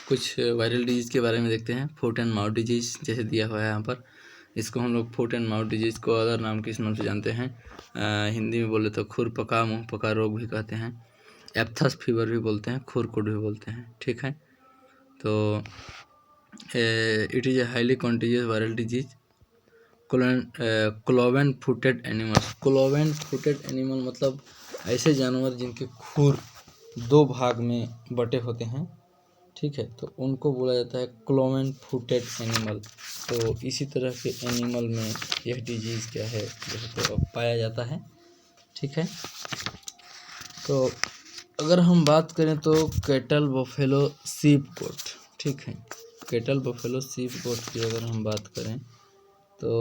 कुछ viral disease के बारे में देखते हैं। फुट एंड माउथ डिजीज़ जैसे दिया हुआ है यहाँ पर, इसको हम लोग फुट एंड माउथ डिजीज़ को अदर नाम किस नाम से जानते हैं। हिंदी में बोले तो खुर पका मुँह पका रोग भी कहते हैं, एप्थस फीवर भी बोलते हैं, खुरकुट भी बोलते हैं। ठीक है, तो it is a highly contagious viral disease. Cloven footed animals, cloven footed animal मतलब ऐसे जानवर जिनके खुर दो भाग में बटे होते हैं। ठीक है, तो उनको बोला जाता है क्लोवेन फुटेड एनिमल। तो इसी तरह के एनिमल में यह डिजीज़ क्या है जो तो पाया जाता है। ठीक है, तो अगर हम बात करें तो कैटल बफेलो सीप गोट। ठीक है, कैटल बफेलो सीप गोट की अगर हम बात करें तो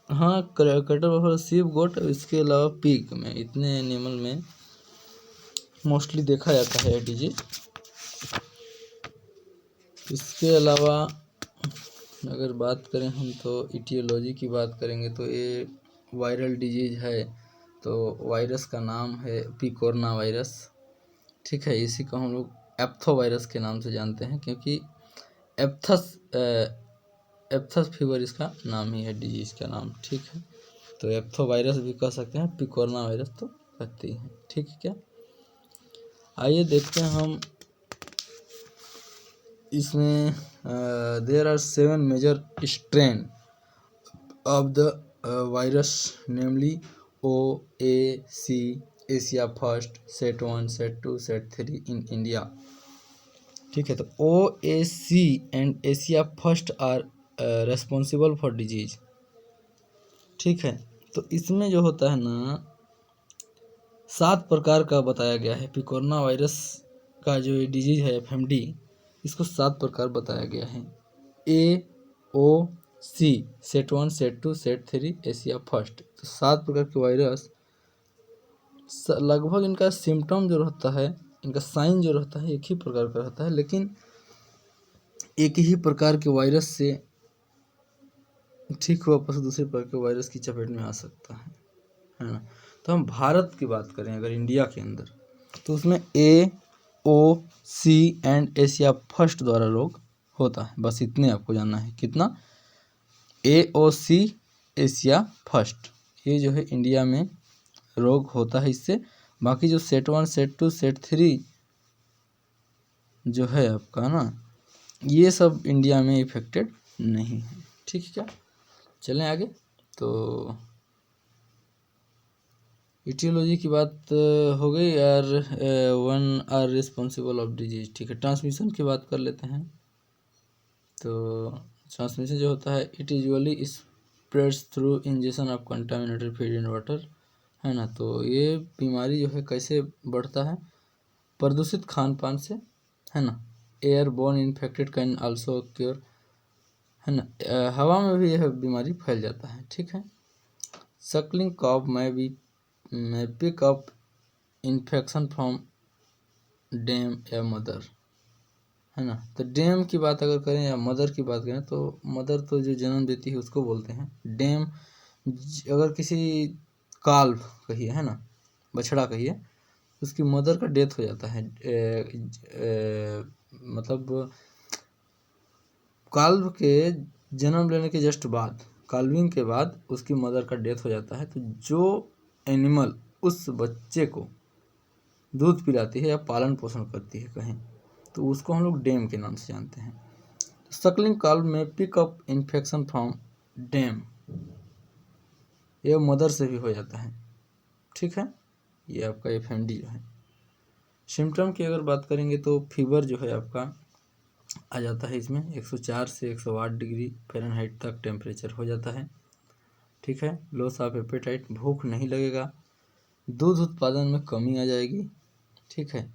हाँ, कैटल बफेलो सीप गोट, इसके अलावा पिग में, इतने एनिमल में मोस्टली देखा जाता है डिजीज। इसके अलावा अगर बात करें हम तो इटियोलॉजी की बात करेंगे तो ये वायरल डिजीज है, तो वायरस का नाम है पिकोरना वायरस। ठीक है, इसी को हम लोग एप्थो वायरस के नाम से जानते हैं, क्योंकि एप्थस फीवर इसका नाम ही है, डिजीज का नाम। ठीक है, तो एप्थो वायरस भी कह सकते हैं, पिकोरना वायरस तो कहते ही हैं। ठीक है, क्या आइए देखते हैं हम इसमें। There are 7 major strain of the virus, namely OAC, Asia first, set 1, set 2, set 3 in India. ठीक है, तो OAC and Asia first are responsible for disease. ठीक है, तो इसमें जो होता है ना 7 प्रकार का बताया गया है। पिकोरना वायरस का जो ये डिजीज है FMD, इसको 7 प्रकार बताया गया है। AOC, set 1, set 2, set 3, Asia first. तो 7 प्रकार के वायरस, लगभग इनका सिम्टम जो रहता है, इनका साइन जो रहता है एक ही प्रकार का रहता है, लेकिन एक ही प्रकार के वायरस से ठीक वापस दूसरे प्रकार के वायरस की चपेट में आ सकता है ना। तो हम भारत की बात करें अगर इंडिया के अंदर, तो उसमें AOC एंड एशिया फर्स्ट द्वारा रोग होता है। बस इतने आपको जानना है। कितना? AOC एशिया फर्स्ट, ये जो है इंडिया में रोग होता है इससे। बाकी जो सेट 1, सेट 2, सेट 3 जो है आपका ना, ये सब इंडिया में इफेक्टेड नहीं है। ठीक है, क्या चलें आगे। तो इटियोलॉजी की बात हो गई यार। 1 आर रिस्पॉन्सिबल ऑफ डिजीज। ठीक है, ट्रांसमिशन की बात कर लेते हैं। तो ट्रांसमिशन जो होता है, it usually spreads through injection of contaminated feed in water, है ना। तो ये बीमारी जो है कैसे बढ़ता है? प्रदूषित खान पान से, है ना। Airborne infected can also cure, है ना। हवा में भी यह बीमारी फैल जाता है। ठीक है, सकलिंग कॉफ में pick up infection from dam या मदर, है ना। तो डैम की बात अगर करें या मदर की बात करें, तो मदर तो जो जन्म देती है उसको बोलते हैं। डैम अगर किसी काल्व कहिए, है ना, बछड़ा कहिए, उसकी मदर का डेथ हो जाता है, मतलब काल्व के जन्म लेने के जस्ट बाद, काल्विंग के बाद उसकी मदर का डेथ हो जाता है। तो जो एनिमल उस बच्चे को दूध पिलाती है या पालन पोषण करती है कहें, तो उसको हम लोग डैम के नाम से जानते हैं। सकलिंग काल्व में pick up infection from dam, यह मदर से भी हो जाता है। ठीक है, ये आपका FMD जो है। सिम्टम की अगर बात करेंगे तो फीवर जो है आपका आ जाता है इसमें 104 से 108 डिग्री फ़ारेनहाइट तक टेम्परेचर हो जाता है। ठीक है, लॉस ऑफ एपेटाइट, भूख नहीं लगेगा, दूध उत्पादन में कमी आ जाएगी। ठीक है,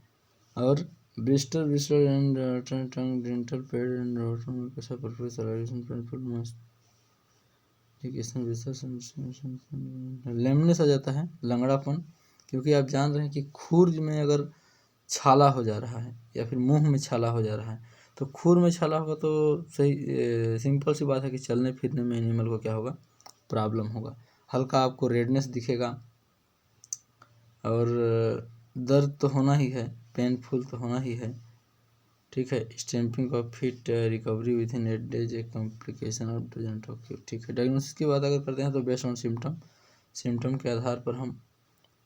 और blister and tongue dental pad and lameness आ जाता है, लंगड़ापन, क्योंकि आप जान रहे हैं कि खुर में अगर छाला हो जा रहा है या फिर मुंह में छाला हो जा रहा है, तो खुर में छाला होगा तो सही सिंपल सी बात है कि चलने फिरने में एनिमल को क्या होगा? प्रॉब्लम होगा। हल्का आपको रेडनेस दिखेगा, और दर्द तो होना ही है, पेनफुल तो होना ही है। ठीक है। Stamping of fit, recovery with in 8 days, A complication of doesn't occur. ठीक है। डायग्नोसिस की बात अगर करते हैं तो बेस्ड ऑन सिम्टम के आधार पर हम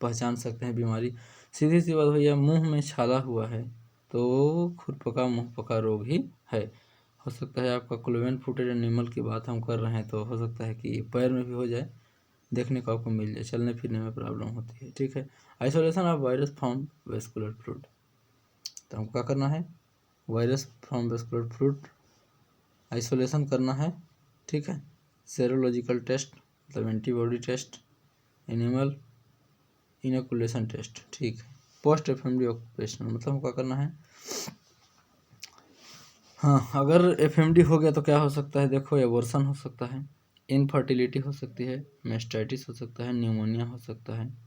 पहचान सकते हैं बीमारी। सीधी सी बात भैया, मुंह में छाला हुआ है तो खुरपका मुंहपका रोग ही है। हो सकता है आपका क्लोवन फुटेड एनिमल की बात हम कर रहे हैं तो हो सकता है कि पैर में भी हो जाए, देखने को आपको मिल जाए, चलने फिरने में प्रॉब्लम होती है। ठीक है। Isolation of virus from vascular fluid, तो हमको क्या करना है, virus from vascular fluid isolation करना है। ठीक है। सेरोलॉजिकल टेस्ट मतलब antibody test, animal inoculation test. ठीक है। पोस्ट एफएमडी ऑक्यूपेशनल मतलब हमको क्या करना है, हाँ अगर एफएमडी हो गया तो क्या हो सकता है, देखो एबॉर्शन हो सकता है, इनफर्टिलिटी हो सकती है, मेस्टाइटिस हो सकता है, न्यूमोनिया हो सकता है,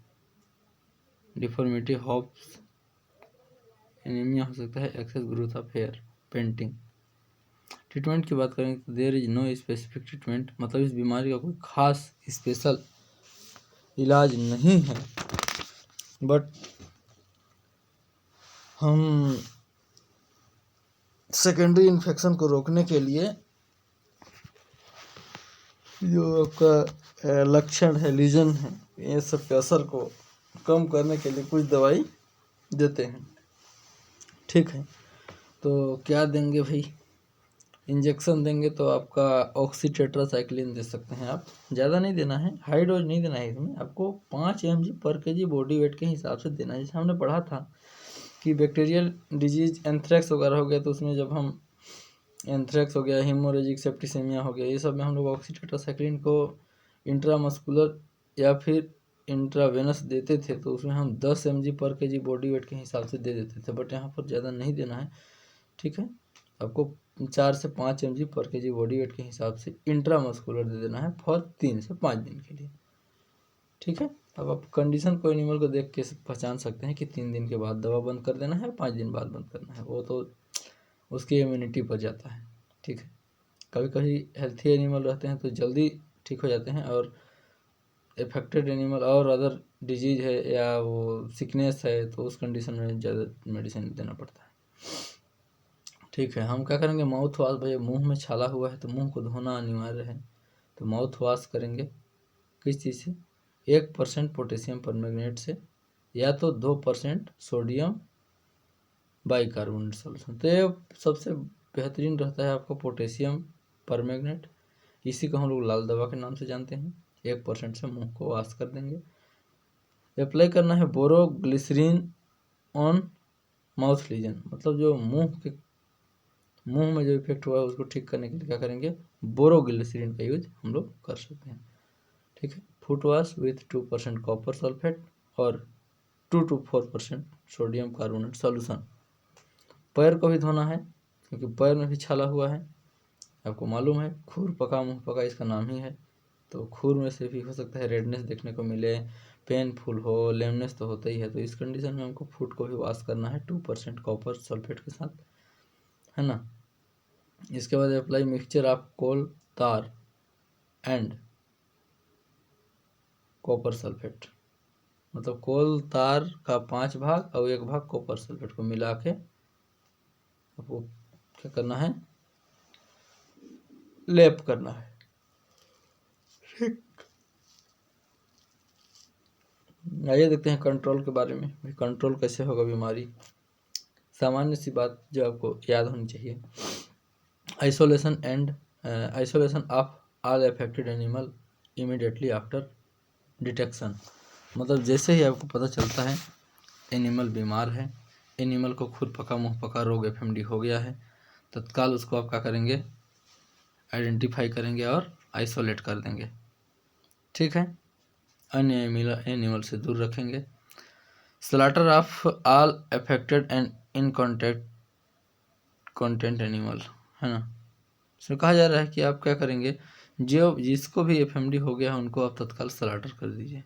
डिफॉर्मिटी हॉप्स, एनीमिया हो सकता है, excess growth of hair, painting. Treatment की बात करें तो there is no specific treatment, मतलब इस बीमारी का कोई खास स्पेशल इलाज नहीं है, बट हम सेकेंडरी इन्फेक्शन को रोकने के लिए जो आपका लक्षण है, लीजन है, ये सब के असर को कम करने के लिए कुछ दवाई देते हैं। ठीक है। तो क्या देंगे भाई, इंजेक्शन देंगे तो आपका ऑक्सीटेट्रासाइक्लिन दे सकते हैं आप, ज़्यादा नहीं देना है, हाई डोज नहीं देना है, इसमें आपको 5 mg पर kg बॉडी वेट के हिसाब से देना है। जैसे हमने पढ़ा था कि बैक्टीरियल डिजीज एंथ्रेक्स वगैरह हो गया तो उसमें जब हम एंथ्रेक्स हो गया, हेमोरेजिक सेप्टिसेमिया हो गया, ये सब में हम लोग ऑक्सीटेट्रासाइक्लिन को इंट्रामस्कुलर या फिर इंट्रावेनस देते थे, तो उसमें हम 10 mg पर kg बॉडी वेट के हिसाब से दे देते थे, बट यहाँ पर ज़्यादा नहीं देना है। ठीक है। आपको 4 से 5 mg पर kg बॉडी वेट के हिसाब से इंट्रामस्कुलर दे देना है फॉर 3 से 5 दिन के लिए। ठीक है। अब आप कंडीशन को एनिमल को देख के पहचान सकते हैं कि 3 दिन के बाद दवा बंद कर देना है, 5 दिन बाद बंद करना है, वो तो उसकी इम्यूनिटी पर जाता है। ठीक है। कभी कभी हेल्थी एनिमल रहते हैं तो जल्दी ठीक हो जाते हैं, और इफेक्टेड एनिमल और अदर डिजीज है या वो सिकनेस है तो उस कंडीशन में ज़्यादा मेडिसिन देना पड़ता है। ठीक है। हम क्या करेंगे, माउथ वॉश, भाई मुंह में छाला हुआ है तो मुंह को धोना अनिवार्य है, तो माउथ वॉश करेंगे किस चीज़ से, 1% पोटेशियम परमैंगनेट से या तो 2% सोडियम बाइकार्बोनेट सॉल्यूशन। तो ये सबसे बेहतरीन रहता है आपका पोटेशियम परमैंगनेट, इसी को हम लोग लाल दवा के नाम से जानते हैं। 1% से मुंह को वॉश कर देंगे। अप्लाई करना है बोरोग्लिसरीन ऑन माउथ लीजन, मतलब जो मुंह में जो इफेक्ट हुआ है उसको ठीक करने के लिए क्या करेंगे, बोरोग्लिसरीन का यूज हम लोग कर सकते हैं। ठीक है। Foot wash with 2% copper sulphate और 2 to 4% सोडियम कार्बोनेट सॉल्यूशन। पैर को भी धोना है क्योंकि पैर में भी छाला हुआ है, आपको मालूम है खूर पका मुँह पका इसका नाम ही है, तो खूर में से भी हो सकता है रेडनेस देखने को मिले, पेनफुल हो, लेमनेस तो होता ही है, तो इस कंडीशन में हमको फुट को भी वॉश करना है 2% कॉपर सल्फेट के साथ, है ना। इसके बाद अप्लाई मिक्सचर ऑफ कोल तार एंड कॉपर सल्फेट, मतलब कोल तार का 5 भाग और 1 भाग कॉपर सल्फेट को मिला के आपको क्या करना है, लेप करना है। ठीक। आइए देखते हैं कंट्रोल के बारे में, भाई कंट्रोल कैसे होगा बीमारी। सामान्य सी बात जो आपको याद होनी चाहिए, isolation of all affected animal immediately after detection, मतलब जैसे ही आपको पता चलता है एनिमल बीमार है, एनिमल को खुर पका मुँह पका रोग एफएमडी हो गया है, तत्काल उसको आप क्या करेंगे, आइडेंटिफाई करेंगे और आइसोलेट कर देंगे। ठीक है। अन्य एनिमल से दूर रखेंगे। Slaughter of all affected and in content animal, है ना। इसमें कहा जा रहा है कि आप क्या करेंगे, जो जिसको भी एफएमडी हो गया है उनको आप तत्काल स्लॉटर कर दीजिए,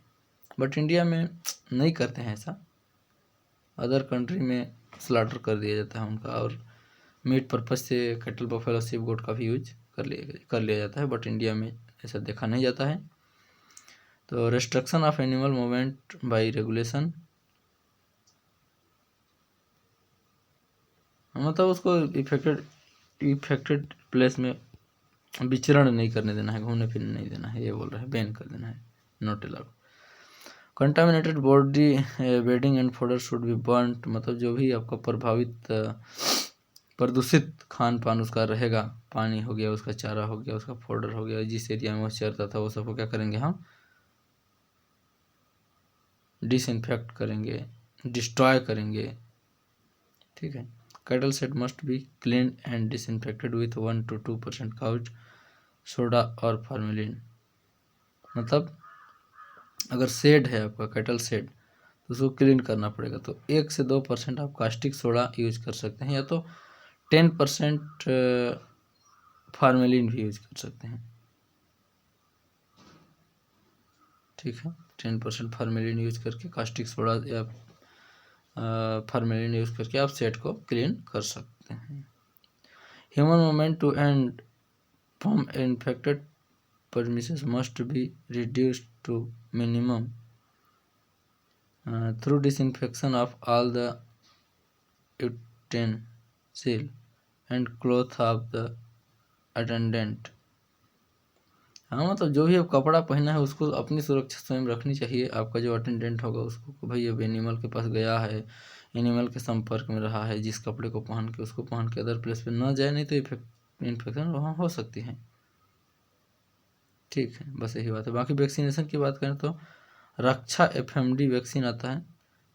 बट इंडिया में नहीं करते हैं ऐसा, अदर कंट्री में स्लॉटर कर दिया जाता है उनका, और मीट पर्पज से कैटल बफेलो शिप गोट का भी यूज कर लिया जाता है, बट इंडिया में ऐसा देखा नहीं जाता है। तो restriction of animal movement by regulation, मतलब उसको इफेक्टेड प्लेस में विचरण नहीं करने देना है, घूमने फिरने नहीं देना है, ये बोल रहे हैं, बैन कर देना है, not allowed. Contaminated body bedding and fodder should be burned, मतलब जो भी आपका प्रदूषित खान पान उसका रहेगा, पानी हो गया, उसका चारा हो गया, उसका फोडर हो गया, जिस एरिया में वो चरता था वो सबको क्या करेंगे हम, डिसइंफेक्ट करेंगे, डिस्ट्रॉय करेंगे, ठीक है। Cattle shed must be clean and disinfected with 1 to 2% couch soda और फार्मेलिन, मतलब अगर शेड है आपका कैटल शेड तो उसको क्लीन करना पड़ेगा, तो 1 से 2% आप कास्टिक सोडा यूज कर सकते हैं, या तो 10% फार्मेलिन भी यूज कर सकते हैं, ठीक है। 10% फार्मेलिन यूज करके, कास्टिक सोडा या फार्मेलिन यूज करके आप सेट को क्लीन कर सकते हैं। Human movement to and from infected premises must be reduced to minimum through disinfection of all the utensil and cloth of the attendant। हाँ, मतलब जो भी आप कपड़ा पहना है उसको अपनी सुरक्षा स्वयं रखनी चाहिए। आपका जो अटेंडेंट होगा उसको, भाई अब एनिमल के पास गया है, एनिमल के संपर्क में रहा है, जिस कपड़े को पहन के उसको पहन के अदर प्लेस पे ना जाए, नहीं तो इन्फेक्शन वहाँ हो सकती है, ठीक है। बस यही बात है। बाकी वैक्सीनेशन की बात करें तो रक्षा FMD वैक्सीन आता है,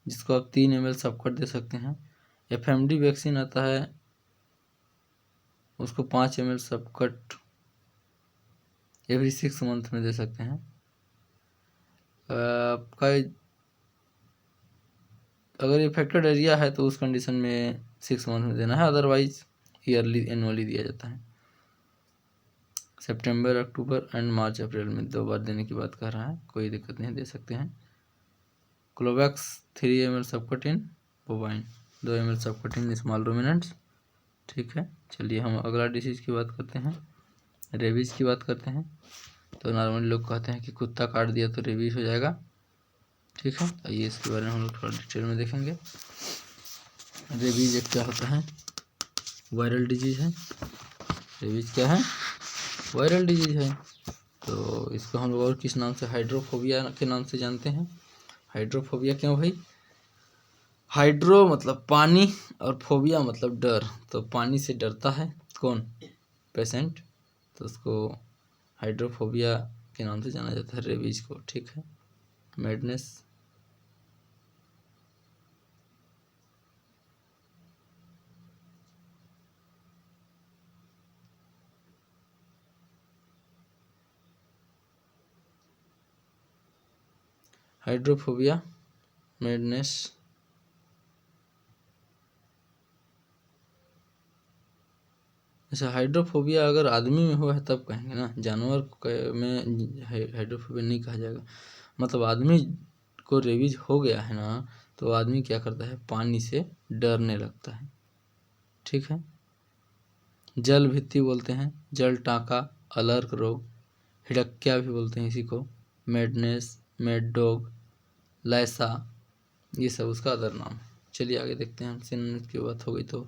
जिसको आप 3 ml सबकट दे सकते हैं। FMD वैक्सीन आता है, उसको 5 ml सबकट एवरी 6 मंथ में दे सकते हैं। आपका अगर इफेक्टेड एरिया है तो उस कंडीशन में 6 मंथ में देना है, अदरवाइज ईयरली एनुअली दिया जाता है। सितंबर, अक्टूबर एंड मार्च अप्रैल में 2 बार देने की बात कर रहा है, कोई दिक्कत नहीं, दे सकते हैं। Clovax 3 ml subcut in bovine, 2 ml subcut in small ruminants, ठीक है। चलिए हम अगला डिसीज की बात करते हैं, रेबीज की बात करते हैं। तो नॉर्मली लोग कहते हैं कि कुत्ता काट दिया तो रेबीज हो जाएगा, ठीक है। आइए इसके बारे में हम लोग थोड़ा डिटेल में देखेंगे। रेबीज एक क्या होता है, वायरल डिजीज है। रेबीज क्या है, वायरल डिजीज है। तो इसको हम लोग और किस नाम से, हाइड्रोफोबिया के नाम से जानते हैं। हाइड्रोफोबिया क्यों भाई, हाइड्रो मतलब पानी और फोबिया मतलब डर, तो पानी से डरता है कौन, पेशेंट, तो उसको हाइड्रोफोबिया के नाम से जाना जाता है रेबीज को, ठीक है। मैडनेस, हाइड्रोफोबिया, मैडनेस, अच्छा हाइड्रोफोबिया अगर आदमी में हुआ है तब कहेंगे ना, जानवर में हाइड्रोफोबिया नहीं कहा जाएगा। मतलब आदमी को रेबीज हो गया है ना, तो आदमी क्या करता है, पानी से डरने लगता है, ठीक है। जल भित्ति बोलते हैं, जल टाँका, अलर्क रोग, हिडक्या भी बोलते हैं इसी को, मैडनेस, मैड डॉग, लाइसा, ये सब उसका अदर नाम है। चलिए आगे देखते हैं। सिनोनिम्स की बात हो गई तो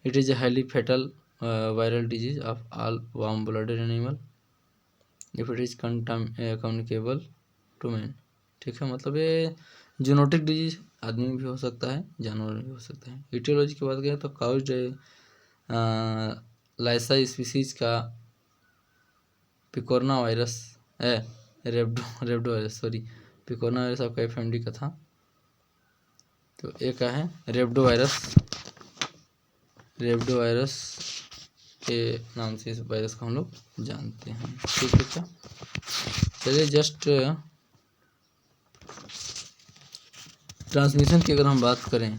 it is a highly fatal viral disease of all warm blooded animal if it is communicable to man, ठीक है। मतलब ये जूनोटिक डिजीज आदमी में भी हो सकता है, जानवर में भी हो सकता है। इटियोलॉजी की बात करें तो काउज लाइसा स्पीसीज का पिकोरना वायरस है, रेब्डो वायरस, सॉरी, पिकोरना वायरस आपका FMD का था। तो एक है रेब्डो वायरस के नाम से इस वायरस को हम लोग जानते हैं, ठीक है क्या। चलिए जस्ट ट्रांसमिशन की अगर हम बात करें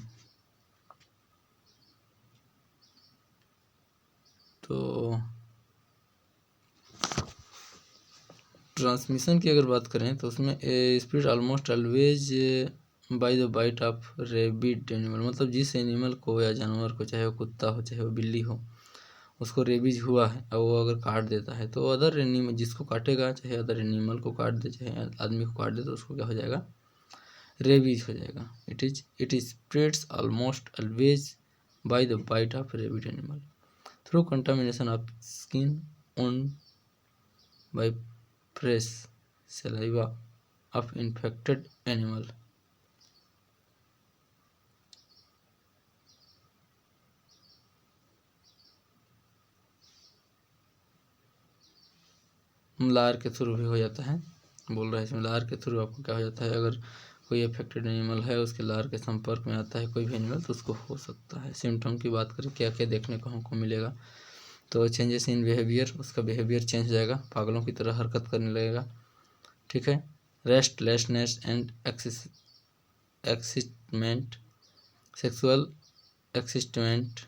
तो ट्रांसमिशन की अगर बात करें तो उसमें spread almost always by the bite of rabid animal, मतलब जिस एनिमल को या जानवर को, चाहे वो कुत्ता हो चाहे वो बिल्ली हो, उसको रेबीज हुआ है और वो अगर काट देता है तो अदर एनिमल जिसको काटेगा, चाहे अदर एनिमल को काट दे चाहे आदमी को काट दे, तो उसको क्या हो जाएगा, रेबीज हो जाएगा। It is spreads almost always by the bite of rabid animal through contamination of skin wound by fresh saliva of infected animal. लार के थ्रू भी हो जाता है, बोल रहा है इसमें लार के थ्रू आपको क्या हो जाता है, अगर कोई अफेक्टेड एनिमल है उसके लार के संपर्क में आता है कोई भी एनिमल तो उसको हो सकता है। सिम्टम की बात करें क्या क्या देखने को हमको मिलेगा, तो चेंजेस इन बिहेवियर, उसका बिहेवियर चेंज हो जाएगा, पागलों की तरह हरकत करने लगेगा, ठीक है। Restlessness and excitement, sexual excitement,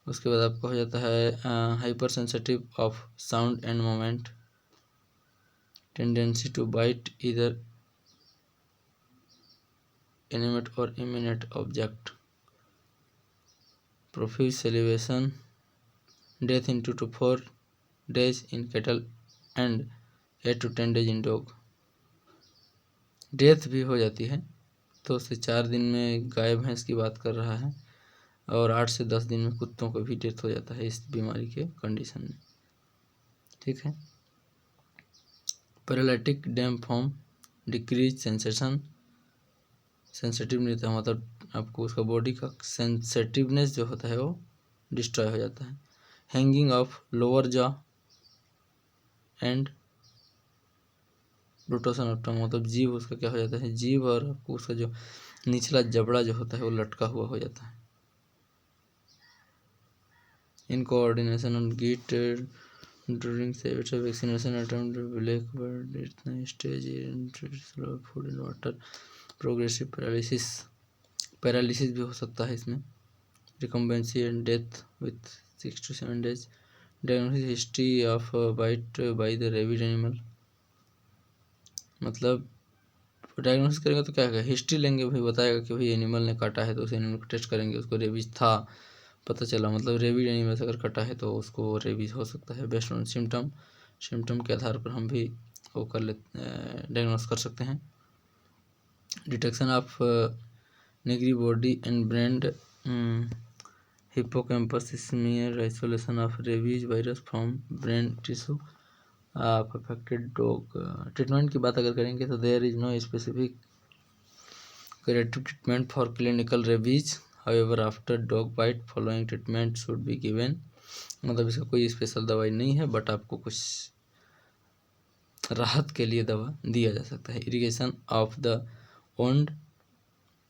उसके बाद आपको हो जाता है hyper sensitive of sound and moment, tendency to bite इधर inanimate or inanimate object, profuse salivation, death in 2 to 4 days in cattle and 8 to 10 days in dog। Death भी हो जाती है, 2 से 4 दिन में गाय भैंस की बात कर रहा है, और 8 से 10 दिन में कुत्तों को भी डेथ हो जाता है इस बीमारी के कंडीशन में, ठीक है। Paralytic dam form, decrease sensation, sensitive नहीं रहता, मतलब आपको उसका बॉडी का सेंसिटिवनेस जो होता है वो डिस्ट्रॉय हो जाता है। Hanging of lower jaw and rotation of tongue, मतलब जीभ उसका क्या हो जाता है, जीभ और आपको उसका जो निचला जबड़ा जो होता है वो लटका हुआ हो जाता है। Incoordination on gait during vaccination attempt, black bird इतना stage, food and water, progressive paralysis, paralysis भी हो सकता है इसमें, recumbency and death with 6 to 7 days, diagnosis history of bite by the rabid animal, मतलब डायग्नोसिस करेंगे तो क्या है, हिस्ट्री लेंगे, भाई बताएगा कि भाई एनिमल ने काटा है तो उस एनिमल को टेस्ट करेंगे, उसको रेबीज था पता चला, मतलब रेबिड एनिमल से अगर कटा है तो उसको रेबीज हो सकता है। बेस्ड ऑन सिम्टम, सिम्टम के आधार पर हम भी वो कर लेते, डायग्नोस कर सकते हैं। Detection of Negri body and brain, hippocampus smear, isolation of rabies virus from brain tissue of affected dog. Treatment की बात अगर करेंगे तो there is no specific curative treatment for clinical rabies, however after dog bite following treatment should be given, मतलब इसका कोई special दवाई नहीं है, बट आपको कुछ राहत के लिए दवा दिया जा सकता है। Irrigation of the wound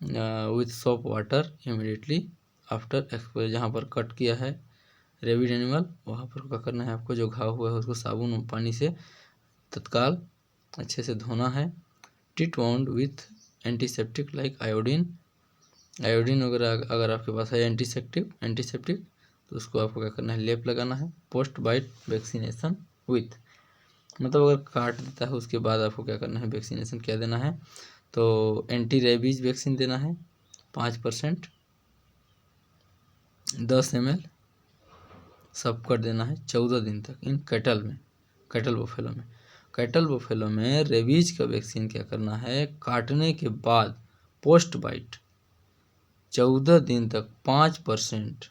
with soap water immediately after exposure, जहाँ पर कट किया है रेबिड एनिमल वहाँ पर क्या करना है आपको, जो घाव हुआ है उसको साबुन और पानी से तत्काल अच्छे से धोना है। Treat wound with antiseptic like iodine, iodine वगैरह अगर आपके पास है एंटीसेप्टिक तो उसको आपको क्या करना है, लेप लगाना है। पोस्ट बाइट वैक्सीनेशन विथ, मतलब अगर काट देता है उसके बाद आपको क्या करना है, वैक्सीनेशन क्या देना है, तो एंटी रेबीज वैक्सीन देना है 5%, 10 ml सब कर देना है 14 दिन तक इन कैटल में, कैटल बफेलो में। कैटल बफेलो में रेबीज का वैक्सीन क्या करना है, काटने के बाद पोस्ट बाइट 14 दिन तक 5%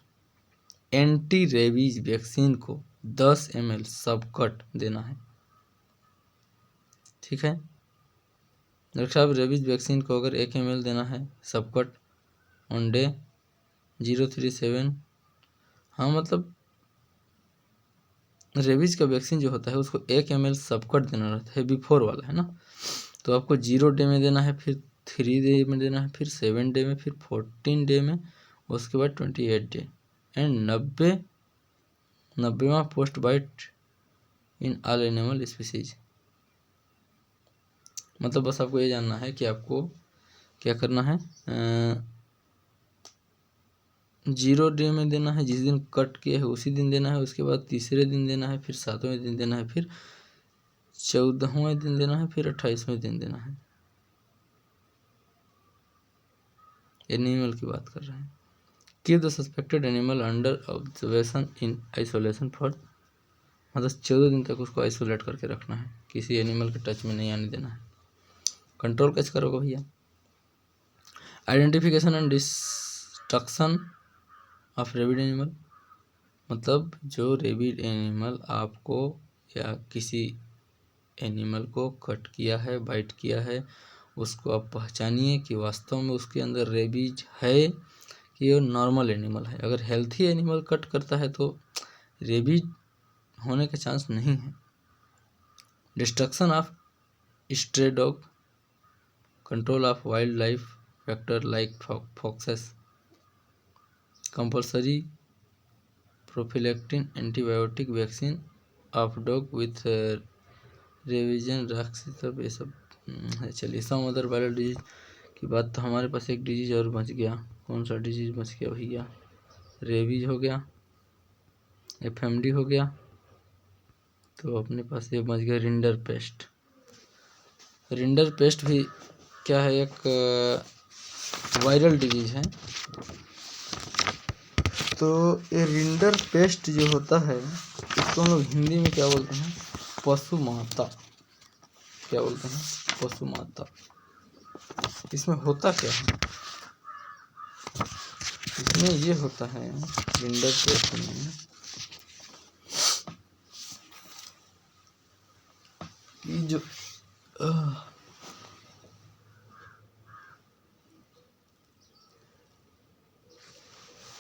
एंटी रेबीज वैक्सीन को 10 ml सब कट देना है, ठीक है। डॉक्टर साहब रेबीज वैक्सीन को अगर 1 ml देना है सब कट ऑन डे 037, हाँ मतलब रेबीज का वैक्सीन जो होता है उसको 1 ml सब कट देना रहता है, बिफोर वाला है ना, तो आपको 0 डे में देना है, फिर 3 डे में देना है, फिर 7 डे में, फिर 14 डे में, उसके बाद 28 डे एंड 90वां post bite in all animal species. मतलब बस आपको ये जानना है कि आपको क्या करना है, 0 डे में देना है, जिस दिन कट किया है उसी दिन देना है, उसके बाद तीसरे दिन देना है, फिर 7वें दिन देना है, फिर 14वें दिन देना है, फिर 28वें दिन देना है। एनिमल की बात कर रहे हैं। Keep the suspected animal under observation in isolation for, मतलब 14 दिन तक उसको आइसोलेट करके रखना है, किसी एनिमल के टच में नहीं आने देना है। कंट्रोल कैसे करोगे भैया, identification and destruction of rabid animal, मतलब जो रेबिड एनिमल आपको या किसी एनिमल को कट किया है, बाइट किया है, उसको आप पहचानिए कि वास्तव में उसके अंदर रेबीज है कि वो नॉर्मल एनिमल है। अगर हेल्थी एनिमल कट करता है तो रेबीज होने का चांस नहीं है। Destruction of stray dog, control of wildlife factor like foxes, compulsory prophylactic antibiotic vaccine of dog with रेविजन रैक्सी, सब ये सब है। चलिए, सम अदर वायरल डिजीज की बात, तो हमारे पास एक डिजीज और बच गया। कौन सा डिजीज बच गया भैया? रेबीज हो गया, एफएमडी हो गया, तो अपने पास ये बच गया रिंडर पेस्ट। रिंडर पेस्ट भी क्या है, एक वायरल डिजीज है। तो ये रिंडर पेस्ट जो होता है इसको हम लोग हिंदी में क्या बोलते हैं? पशु माता। क्या बोलते हैं? पशु माता। इसमें होता क्या है? इसमें ये होता है रिंडर पेस्ट में कि जो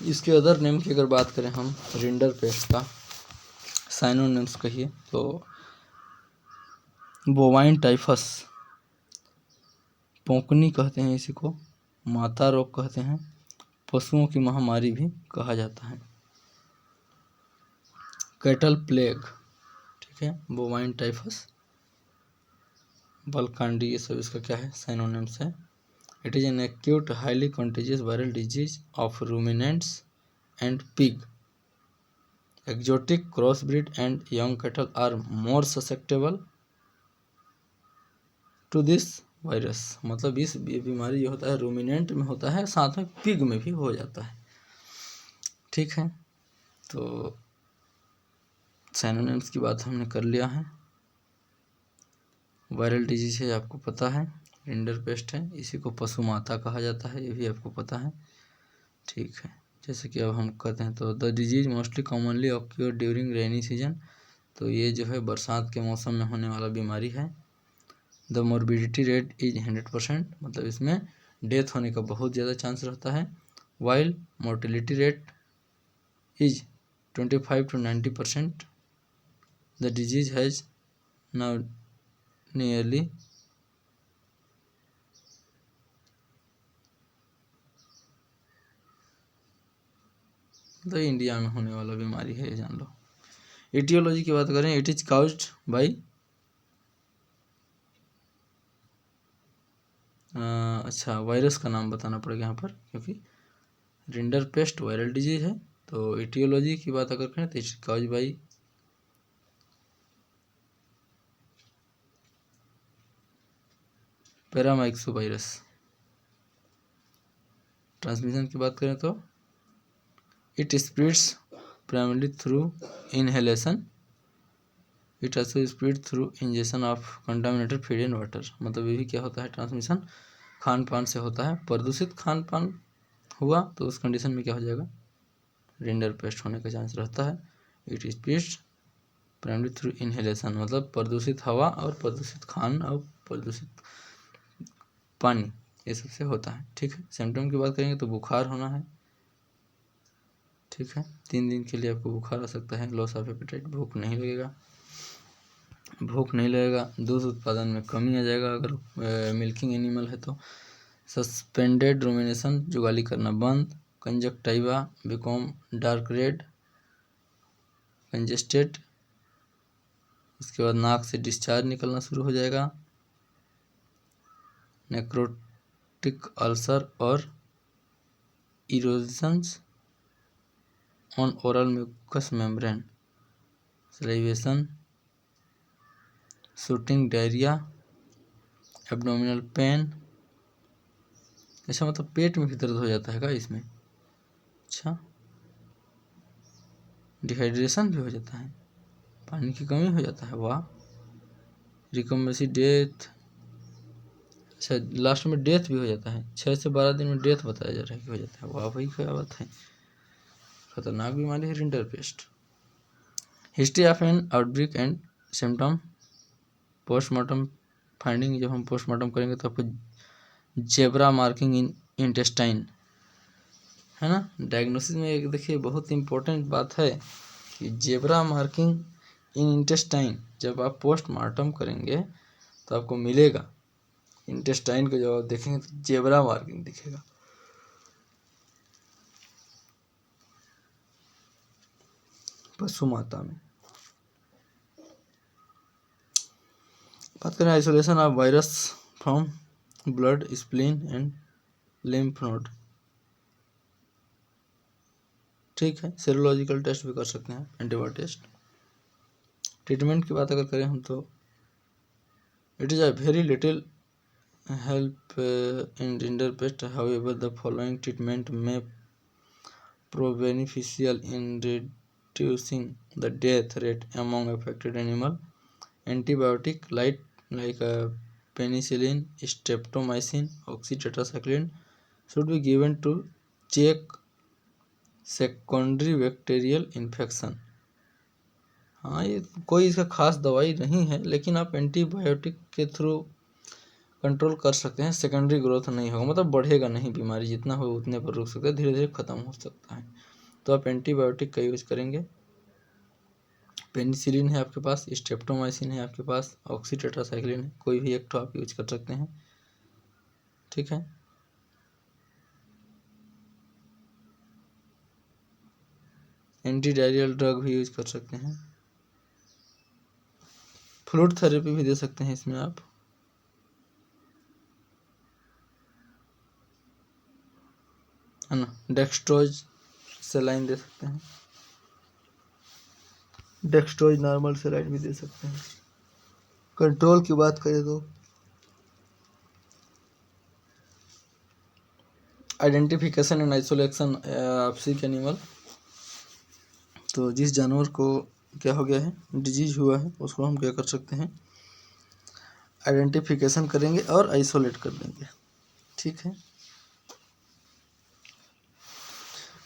इसके अदर नेम की अगर बात करें हम रिंडर पेस्ट का, साइनोनिम्स कहिए तो बोवाइन टाइफस, पोंकनी कहते हैं इसी को, माता रोग कहते हैं, पशुओं की महामारी भी कहा जाता है, कैटल प्लेग, ठीक है, बोवाइन टाइफस, बलकांडी, ये सब इसका क्या है? साइनोनिम्स है। It is an acute highly contagious viral disease of ruminants and pig. Exotic crossbreed and young cattle are more susceptible to this virus. मतलब इस बीमारी जो होता है रूमिनेंट में होता है, साथ में पिग में भी हो जाता है, ठीक है। तो साइनोनिम्स की बात हमने कर लिया है। वायरल डिजीज है, आपको पता है, रिंडर पेस्ट है, इसी को पशु माता कहा जाता है, ये भी आपको पता है, ठीक है। जैसे कि अब हम कहते हैं तो the disease mostly commonly occur during rainy season, तो ये जो है बरसात के मौसम में होने वाला बीमारी है। द मोर्बिडिटी रेट इज 100%, मतलब इसमें डेथ होने का बहुत ज़्यादा चांस रहता है। While mortality rate is 25 to 90%। The disease has now nearly तो इंडिया में होने वाला बीमारी है, ये जान लो। एटियोलॉजी की बात करें, इट इज काउज्ड बाई अच्छा, वायरस का नाम बताना पड़ेगा यहाँ पर, क्योंकि रिंडर पेस्ट वायरल डिजीज है। तो एटियोलॉजी की बात अगर करें तो it is caused by paramyxovirus. Transmission की बात करें तो it spreads primarily through inhalation, it also spread through injection of contaminated feed and water. मतलब ये भी क्या होता है, ट्रांसमिशन खान पान से होता है। प्रदूषित खान पान हुआ तो उस कंडीशन में क्या हो जाएगा, रिंडर पेस्ट होने का चांस रहता है। It spreads primary through inhalation, मतलब प्रदूषित हवा और प्रदूषित खान और प्रदूषित पानी, ये सबसे होता है, ठीक है। सिम्टम की बात करेंगे तो बुखार होना है, ठीक है, 3 दिन के लिए आपको बुखार आ सकता है। लॉस ऑफ एपेटाइट, भूख नहीं लगेगा, दूध उत्पादन में कमी आ जाएगा अगर मिल्किंग एनिमल है तो। सस्पेंडेड रूमिनेशन, जुगाली करना बंद। Conjunctiva become dark red, congested, इसके बाद नाक से डिस्चार्ज निकलना शुरू हो जाएगा। नेक्रोटिक अल्सर और erosions on oral mucous membrane, salivation, shooting, diarrhoea, abdominal pain. अच्छा, मतलब पेट में भी दर्द हो जाता है क्या इसमें? अच्छा, डिहाइड्रेशन भी हो जाता है, पानी की कमी हो जाता है, वाह। रिकम्बेंसी डेथ, अच्छा लास्ट में डेथ भी हो जाता है, 6 से 12 दिन में डेथ बताया जा रहा है कि हो जाता है, वाह भाई क्या बात है। खतरनाक बीमारी है rinderpest. History of N outbreak and symptom postmortem finding, जब हम पोस्टमार्टम करेंगे तो आपको जेब्रा मार्किंग इन इंटेस्टाइन, है ना। डायग्नोसिस में एक देखिए बहुत इंपॉर्टेंट बात है कि जेब्रा मार्किंग इन इंटेस्टाइन जब आप पोस्टमार्टम करेंगे तो आपको मिलेगा। इंटेस्टाइन को जब आप देखेंगे तो जेब्रा मार्किंग दिखेगा। पशु माता में बात करें isolation of virus from blood, spleen and lymph node, ठीक है। सेरोलॉजिकल टेस्ट भी कर सकते हैं, एंटीबॉडी टेस्ट। ट्रीटमेंट की बात अगर करें हम तो it is a very little help in rinderpest, however the following treatment may prove beneficial in reducing the death rate among affected animal. Antibiotic like penicillin, streptomycin, oxytetracycline should be given to check secondary bacterial infection. हाँ, ये कोई इसका खास दवाई नहीं है, लेकिन आप एंटीबायोटिक के थ्रू कंट्रोल कर सकते हैं। सेकेंडरी ग्रोथ नहीं होगा, मतलब बढ़ेगा नहीं, बीमारी जितना हो उतने पर रुक सकता है, धीरे धीरे ख़त्म हो सकता है। तो आप एंटीबायोटिक का यूज करेंगे। पेनिसिलिन है आपके पास, स्ट्रेप्टोमाइसिन है आपके पास, ऑक्सीटेट्रासाइक्लिन है, कोई भी एक तो आप यूज कर सकते हैं, ठीक है। एंटी डायरियल ड्रग भी यूज कर सकते हैं। फ्लूइड थेरेपी भी दे सकते हैं इसमें आप, है ना। डेक्स्ट्रोज सेलाइन दे सकते हैं, डेक्स्ट्रोज नॉर्मल सेलाइन भी दे सकते हैं। कंट्रोल की बात करें तो identification and isolation of sick animal, तो जिस जानवर को क्या हो गया है, डिजीज हुआ है, उसको हम क्या कर सकते हैं, आइडेंटिफिकेशन करेंगे और आइसोलेट कर देंगे, ठीक है।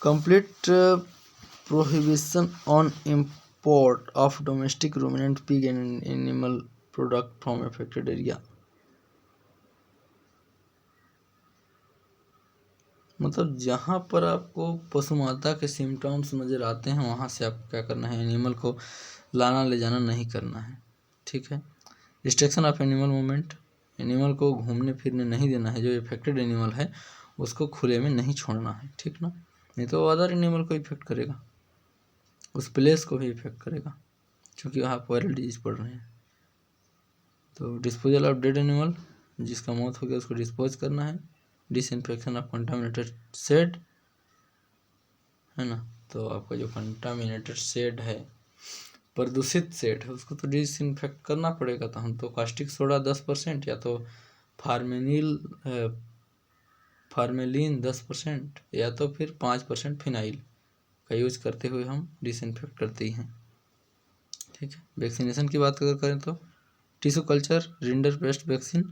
Complete prohibition on import of domestic ruminant pig and animal product from affected area, मतलब जहाँ पर आपको पशु माता के सिम्टम्स नज़र आते हैं वहाँ से आपको क्या करना है, एनिमल को लाना ले जाना नहीं करना है, ठीक है। Restriction of animal movement, animal को घूमने फिरने नहीं देना है, जो इफेक्टेड एनिमल है उसको खुले में नहीं छोड़ना है, ठीक ना, नहीं तो अदर एनिमल को इफेक्ट करेगा, उस प्लेस को भी इफेक्ट करेगा, क्योंकि वहाँ वायरल डिजीज पड़ रहे हैं। तो डिस्पोजल ऑफ डेड एनिमल, जिसका मौत हो गया उसको डिस्पोज करना है। डिसइंफेक्शन ऑफ कंटामिनेटेड शेड, है ना, तो आपका जो कंटामिनेटेड शेड है, प्रदूषित शेड है, उसको तो डिसइंफेक्ट करना पड़ेगा। तो हम तो कास्टिक सोडा 10% या तो फार्मेलिन 10% या तो फिर 5% फिनाइल का यूज करते हुए हम डिसइंफेक्ट करते ही हैं, ठीक है। वैक्सीनेशन की बात अगर करें तो tissue culture rinderpest vaccine,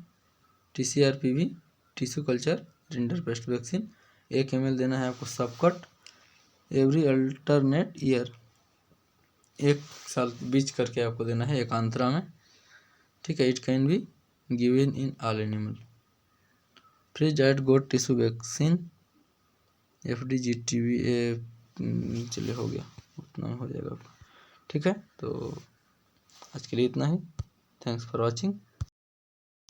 TCRPV, tissue culture rinderpest vaccine 1 ml देना है आपको सबकट एवरी अल्टरनेट ईयर, 1 साल बीच करके आपको देना है एकांतरा में, ठीक है। It can be given in all animal. Freeze डाइट गोट टिश्यू वैक्सीन FDGTV, चलिए हो गया, उतना हो जाएगा, ठीक है। तो आज के लिए इतना ही, थैंक्स फॉर वॉचिंग।